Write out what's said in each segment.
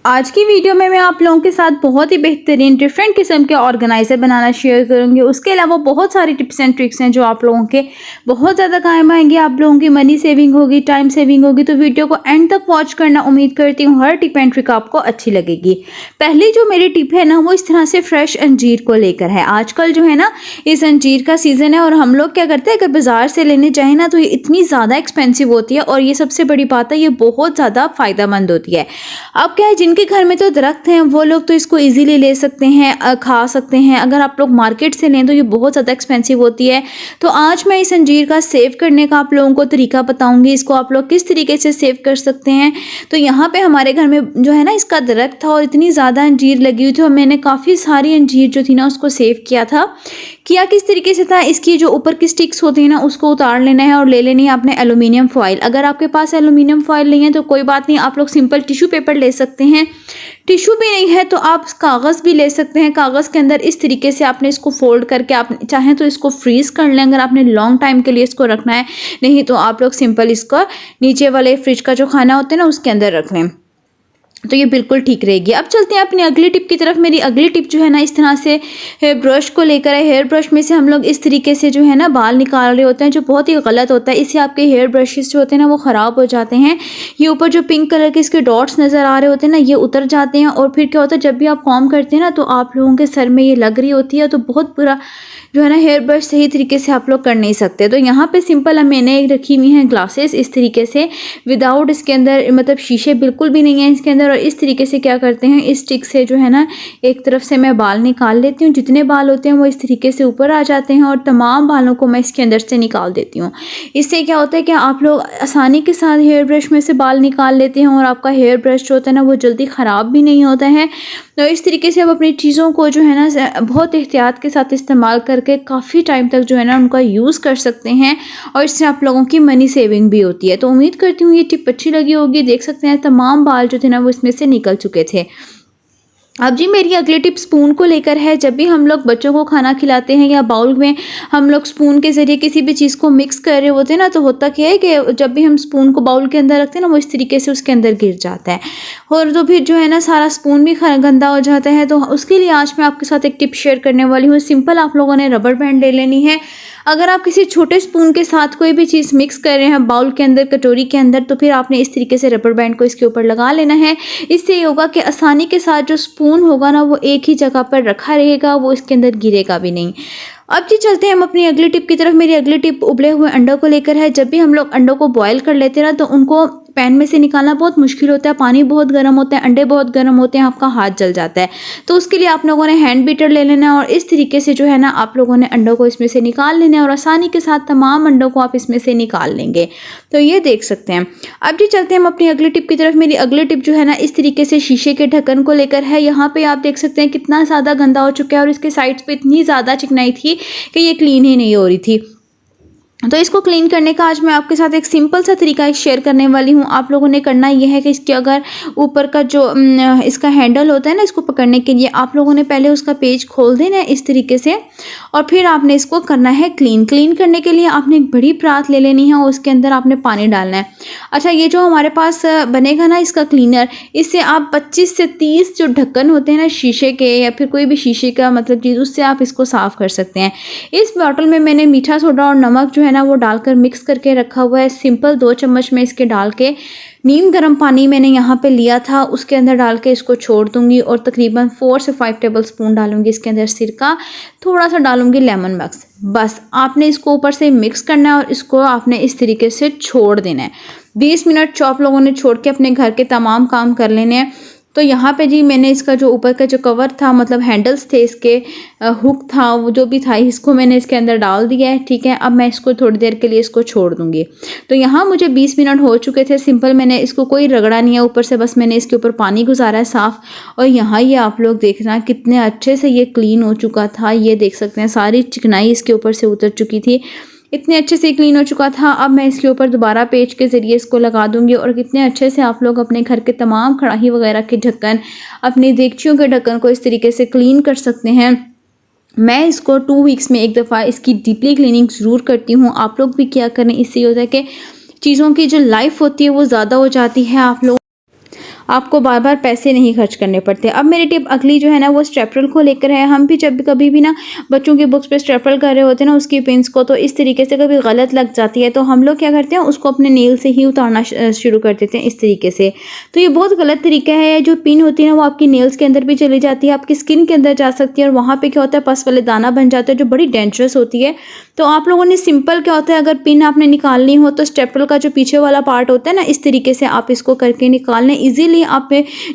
आज की वीडियो में मैं आप लोगों के साथ बहुत ही बेहतरीन डिफरेंट किस्म के ऑर्गेनाइज़र बनाना शेयर करूंगी। उसके अलावा बहुत सारी टिप्स एंड ट्रिक्स हैं जो आप लोगों के बहुत ज़्यादा काम आएंगे। आप लोगों की मनी सेविंग होगी, टाइम सेविंग होगी। तो वीडियो को एंड तक वॉच करना। उम्मीद करती हूँ हर टिप एंड ट्रिक आपको अच्छी लगेगी। पहली जो मेरी टिप है ना, वो इस तरह से फ्रेश अंजीर को लेकर है। आजकल जो है ना, इस अंजीर का सीज़न है और हम लोग क्या करते हैं, अगर बाज़ार से लेने जाए ना तो ये इतनी ज़्यादा एक्सपेंसिव होती है और ये सबसे बड़ी बात है, ये बहुत ज़्यादा फ़ायदेमंद होती है। अब क्या है, जिनके घर में तो दरख्त हैं वो लोग तो इसको इजीली ले सकते हैं, खा सकते हैं। अगर आप लोग मार्केट से लें तो ये बहुत ज़्यादा एक्सपेंसिव होती है। तो आज मैं इस अंजीर का सेव करने का आप लोगों को तरीका बताऊंगी। इसको आप लोग किस तरीके से सेव कर सकते हैं। तो यहाँ पे हमारे घर में जो है ना, इसका दरख्त था और इतनी ज़्यादा अंजीर लगी हुई थी और मैंने काफ़ी सारी अंजीर जो थी ना उसको सेव किया किस तरीके से था, इसकी जो ऊपर की स्टिक्स होती है ना उसको उतार लेना है और ले लेनी है आपने एल्युमिनियम फॉइल। अगर आपके पास एल्युमिनियम फॉइल नहीं है तो कोई बात नहीं, आप लोग सिंपल टिश्यू पेपर ले सकते हैं। टिश्यू भी नहीं है तो आप कागज़ भी ले सकते हैं। कागज़ के अंदर इस तरीके से आपने इसको फोल्ड करके, आप चाहें तो इसको फ्रीज़ कर लें अगर आपने लॉन्ग टाइम के लिए इसको रखना है। नहीं तो आप लोग सिंपल इसको नीचे वाले फ्रिज का जो खाना होता है ना उसके अंदर रख लें, तो ये बिल्कुल ठीक रहेगी। अब चलते हैं अपनी अगली टिप की तरफ। मेरी अगली टिप जो है ना, इस तरह से हेयर ब्रश को लेकर है। हेयर ब्रश में से हम लोग इस तरीके से जो है ना बाल निकाल रहे होते हैं, जो बहुत ही गलत होता है। इससे आपके हेयर ब्रशेस जो होते हैं ना वो ख़राब हो जाते हैं। ये ऊपर जो पिंक कलर के इसके डॉट्स नज़र आ रहे होते हैं ना, ये उतर जाते हैं और फिर क्या होता है, जब भी आप कॉम्ब करते हैं ना तो आप लोगों के सर में ये लग रही होती है। तो बहुत बुरा जो है ना, हेयर ब्रश सही तरीके से आप लोग कर नहीं सकते। तो यहाँ पे सिंपल मैंने एक रखी हुई हैं ग्लासेस इस तरीके से, विदाउट इसके अंदर मतलब शीशे बिल्कुल भी नहीं है इसके अंदर। और इस तरीके से क्या करते हैं, इस स्टिक से जो है ना एक तरफ से मैं बाल निकाल लेती हूँ। जितने बाल होते हैं वो इस तरीके से ऊपर आ जाते हैं और तमाम बालों को मैं इसके अंदर से निकाल देती हूँ। इससे क्या होता है कि आप लोग आसानी के साथ हेयर ब्रश में से बाल निकाल लेते हैं और आपका हेयर ब्रश जो होता है ना वो जल्दी ख़राब भी नहीं होता है। तो इस तरीके से आप अपनी चीज़ों को जो है ना बहुत एहतियात के साथ इस्तेमाल करके काफ़ी टाइम तक जो है ना उनका यूज़ कर सकते हैं और इससे आप लोगों की मनी सेविंग भी होती है। तो उम्मीद करती हूँ ये टिप अच्छी लगी होगी। देख सकते हैं तमाम बाल जो थे ना वो इसमें से निकल चुके थे। अब जी मेरी अगली टिप स्पून को लेकर है। जब भी हम लोग बच्चों को खाना खिलाते हैं या बाउल में हम लोग स्पून के ज़रिए किसी भी चीज़ को मिक्स कर रहे होते हैं ना, तो होता क्या है कि जब भी हम स्पून को बाउल के अंदर रखते हैं ना वो इस तरीके से उसके अंदर गिर जाता है और तो फिर जो है ना सारा स्पून भी गंदा हो जाता है। तो उसके लिए आज मैं आपके साथ एक टिप शेयर करने वाली हूँ। सिंपल आप लोगों ने रबर बैंड ले लेनी है। अगर आप किसी छोटे स्पून के साथ कोई भी चीज़ मिक्स कर रहे हैं बाउल के अंदर, कटोरी के अंदर, तो फिर आपने इस तरीके से रबर बैंड को इसके ऊपर लगा लेना है। इससे ये होगा कि आसानी के साथ जो स्पून होगा ना वो एक ही जगह पर रखा रहेगा, वो इसके अंदर गिरेगा भी नहीं। अब जी चलते हैं हम अपनी अगली टिप की तरफ। मेरी अगली टिप उबले हुए अंडों को लेकर है। जब भी हम लोग अंडों को बॉयल कर लेते हैं ना तो उनको पैन में से निकालना बहुत मुश्किल होता है। पानी बहुत गर्म होता है, अंडे बहुत गर्म होते हैं, आपका हाथ जल जाता है। तो उसके लिए आप लोगों ने हैंड बीटर ले लेना है और इस तरीके से जो है ना आप लोगों ने अंडों को इसमें से निकाल लेना है और आसानी के साथ तमाम अंडों को आप इसमें से निकाल लेंगे। तो ये देख सकते हैं। अब जी चलते हैं हम अपनी अगली टिप की तरफ। मेरी अगली टिप जो है ना इस तरीके से शीशे के ढक्कन को लेकर है। यहाँ पे आप देख सकते हैं कितना ज़्यादा गंदा हो चुका है और इसके साइड्स पे इतनी ज़्यादा चिकनाई थी कि ये क्लीन ही नहीं हो रही थी। तो इसको क्लीन करने का आज मैं आपके साथ एक सिंपल सा तरीका शेयर करने वाली हूँ। आप लोगों ने करना यह है कि इसके अगर ऊपर का जो इसका हैंडल होता है ना, इसको पकड़ने के लिए आप लोगों ने पहले उसका पेज खोल देना है इस तरीके से और फिर आपने इसको करना है क्लीन करने के लिए आपने एक बड़ी परात ले लेनी है और उसके अंदर आपने पानी डालना है। अच्छा, ये जो हमारे पास बनेगा ना इसका क्लीनर, इससे आप 25 से 30 जो ढक्कन होते हैं ना शीशे के या फिर कोई भी शीशे का मतलब चीज़, उससे आप इसको साफ़ कर सकते हैं। इस बॉटल में मैंने मीठा सोडा और नमक जो है ना वो डालकर मिक्स करके रखा हुआ है। सिंपल 2 चम्मच में इसके डाल के नीम गर्म पानी मैंने यहाँ पे लिया था, उसके अंदर डाल के इसको छोड़ दूंगी और तकरीबन 4 से 5 टेबल स्पून डालूंगी इसके अंदर सिरका, थोड़ा सा डालूंगी लेमन मैक्स। बस आपने इसको ऊपर से मिक्स करना है और इसको आपने इस तरीके से छोड़ देना है। 20 मिनट आप लोगों ने छोड़ के अपने घर के तमाम काम कर लेने हैं। तो यहाँ पे जी मैंने इसका जो ऊपर का जो कवर था, मतलब हैंडल्स थे इसके, हुक था, वो जो भी था, इसको मैंने इसके अंदर डाल दिया है। ठीक है, अब मैं इसको थोड़ी देर के लिए इसको छोड़ दूंगी। तो यहाँ मुझे 20 मिनट हो चुके थे। सिंपल मैंने इसको कोई रगड़ा नहीं है ऊपर से, बस मैंने इसके ऊपर पानी गुजारा है साफ़। और यहाँ ये आप लोग देखना कितने अच्छे से ये क्लीन हो चुका था। ये देख सकते हैं सारी चिकनाई इसके ऊपर से उतर चुकी थी, इतने अच्छे से क्लीन हो चुका था। अब मैं इसके ऊपर दोबारा पेज के ज़रिए इसको लगा दूंगी और कितने अच्छे से आप लोग अपने घर के तमाम कढ़ाई वगैरह के ढक्कन, अपनी देगचियों के ढक्कन को इस तरीके से क्लीन कर सकते हैं। मैं इसको 2 वीक्स में एक दफ़ा इसकी डीपली क्लीनिंग ज़रूर करती हूँ। आप लोग भी क्या करें, इससे होता है कि चीज़ों की जो लाइफ होती है वो ज़्यादा हो जाती है। आप लोग आपको बार बार पैसे नहीं खर्च करने पड़ते। अब मेरी टिप अगली जो है ना वो स्टेपल को लेकर है। हम भी जब कभी भी ना बच्चों की बुक्स पे स्टेपल कर रहे होते हैं ना उसकी पिन्स को, तो इस तरीके से कभी गलत लग जाती है तो हम लोग क्या करते हैं उसको अपने नेल से ही उतारना शुरू कर देते हैं इस तरीके से। तो ये बहुत गलत तरीका है। जो पिन होती है ना वो आपकी नेल्स के अंदर भी चली जाती है, आपकी स्किन के अंदर जा सकती है और वहाँ पे क्या होता है पस वाले दाना बन जाता है जो बड़ी डेंजरस होती है। तो आप लोगों ने सिंपल क्या होता है अगर पिन आपने निकालनी हो तो स्टेपल का जो पीछे वाला पार्ट होता है ना इस तरीके से आप इसको करके निकाल लें। इजीली आप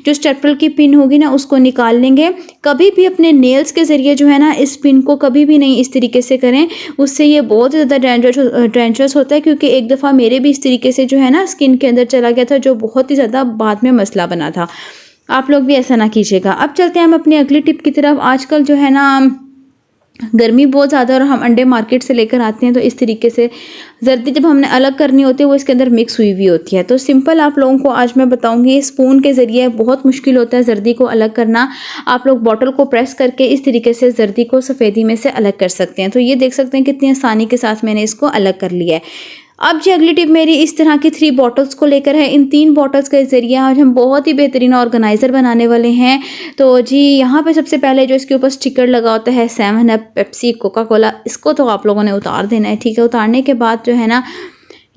जो स्टेपल की पिन होगी ना उसको निकाल लेंगे। कभी भी अपने नेल्स के ज़रिए जो है ना इस पिन को कभी भी नहीं इस तरीके से करें, उससे ये बहुत ज़्यादा डेंजरस होता है। क्योंकि एक दफ़ा मेरे भी इस तरीके से जो है ना स्किन के अंदर चला गया था जो बहुत ही ज़्यादा बाद में मसला बना था। आप लोग भी ऐसा ना कीजिएगा। अब चलते हैं हम अपनी अगली टिप की तरफ। आजकल जो है ना गर्मी बहुत ज़्यादा और हम अंडे मार्केट से लेकर आते हैं तो इस तरीके से जर्दी जब हमने अलग करनी होती है वो इसके अंदर मिक्स हुई हुई होती है। तो सिंपल आप लोगों को आज मैं बताऊंगी स्पून के ज़रिए। बहुत मुश्किल होता है जर्दी को अलग करना। आप लोग बॉटल को प्रेस करके इस तरीके से जर्दी को सफ़ेदी में से अलग कर सकते हैं। तो ये देख सकते हैं कितनी आसानी के साथ मैंने इसको अलग कर लिया है। अब जी अगली टिप मेरी इस तरह की 3 बॉटल्स को लेकर है। इन 3 बॉटल्स के ज़रिए आज हम बहुत ही बेहतरीन ऑर्गेनाइज़र बनाने वाले हैं। तो जी यहाँ पे सबसे पहले जो इसके ऊपर स्टिकर लगा होता है 7 अप, पेप्सी, कोका कोला, इसको तो आप लोगों ने उतार देना है। ठीक है, उतारने के बाद जो है ना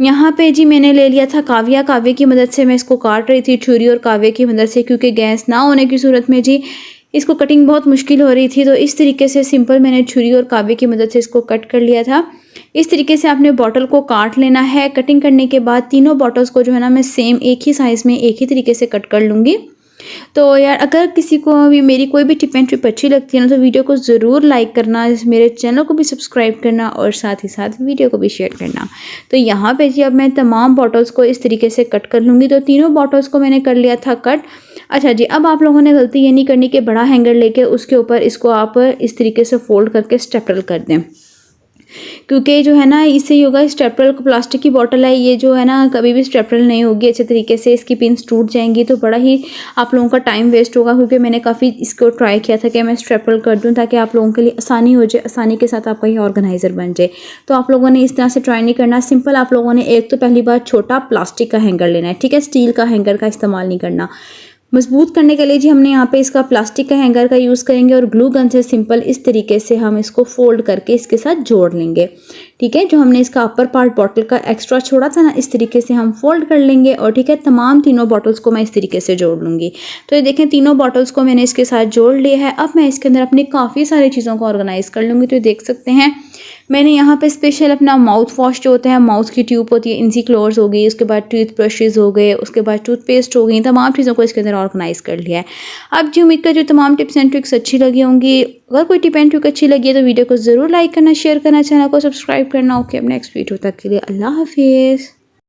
यहाँ पे जी मैंने ले लिया था काविया। कावे की मदद से मैं इसको काट रही थी, छुरी और कावे की मदद से, क्योंकि गैस ना होने की सूरत में जी इसको कटिंग बहुत मुश्किल हो रही थी। तो इस तरीके से सिंपल मैंने छुरी और कावे की मदद से इसको कट कर लिया था। इस तरीके से आपने बॉटल को काट लेना है। कटिंग करने के बाद तीनों बॉटल्स को जो है ना मैं सेम एक ही साइज़ में एक ही तरीके से कट कर लूँगी। तो यार अगर किसी को भी मेरी कोई भी टिप एंड ट्रिक अच्छी लगती है ना तो वीडियो को ज़रूर लाइक करना, मेरे चैनल को भी सब्सक्राइब करना और साथ ही साथ वीडियो को भी शेयर करना। तो यहाँ पे जी अब मैं तमाम बॉटल्स को इस तरीके से कट कर लूँगी। तो तीनों बॉटल्स को मैंने कर लिया था कट। अच्छा जी, अब आप लोगों ने गलती ये नहीं करनी कि बड़ा हैंगर लेके उसके ऊपर इसको आप इस तरीके से फोल्ड करके स्टेपल कर दें, क्योंकि जो है ना इससे ये होगा स्टेपल प्लास्टिक की बोतल है ये जो है ना कभी भी स्टेपल नहीं होगी अच्छे तरीके से, इसकी पिन्स टूट जाएंगी तो बड़ा ही आप लोगों का टाइम वेस्ट होगा। क्योंकि मैंने काफ़ी इसको ट्राई किया था कि मैं स्टेपल कर दूं ताकि आप लोगों के लिए आसानी हो जाए, आसानी के साथ आपका ये ऑर्गेनाइज़र बन जाए। तो आप लोगों ने इस तरह से ट्राई नहीं करना। सिंपल आप लोगों ने एक तो पहली बार छोटा प्लास्टिक का हैंगर लेना है, ठीक है, स्टील का हैंगर का इस्तेमाल नहीं करना। मजबूत करने के लिए जी हमने यहाँ पे इसका प्लास्टिक का हैंगर का यूज़ करेंगे और ग्लू गन से सिंपल इस तरीके से हम इसको फोल्ड करके इसके साथ जोड़ लेंगे। ठीक है, जो हमने इसका अपर पार्ट बॉटल का एक्स्ट्रा छोड़ा था ना इस तरीके से हम फोल्ड कर लेंगे। और ठीक है, तमाम तीनों बॉटल्स को मैं इस तरीके से जोड़ लूँगी। तो ये देखें तीनों बॉटल्स को मैंने इसके साथ जोड़ लिया है। अब मैं इसके अंदर अपनी काफ़ी सारी चीज़ों को ऑर्गेनाइज़ कर लूँगी। तो देख सकते हैं मैंने यहाँ पे स्पेशल अपना माउथ वॉश जो होता है, माउथ की ट्यूब होती है, इनसी क्लोर्स हो गई, उसके बाद टूथ ब्रशेज़ हो गए, उसके बाद टूथपेस्ट हो गई, तमाम चीज़ों को इसके अंदर ऑर्गेनाइज़ कर लिया है। अब जी उम्मीद कर जो तमाम टिप्स एंड ट्रिक्स अच्छी लगी होंगी। अगर कोई टिप एंड ट्रिक अच्छी लगी है तो वीडियो को ज़रूर लाइक करना, शेयर करना, चैनल को सब्सक्राइब करना। ओके, अब नेक्स्ट वीडियो तक के लिए अल्लाह हाफिज़।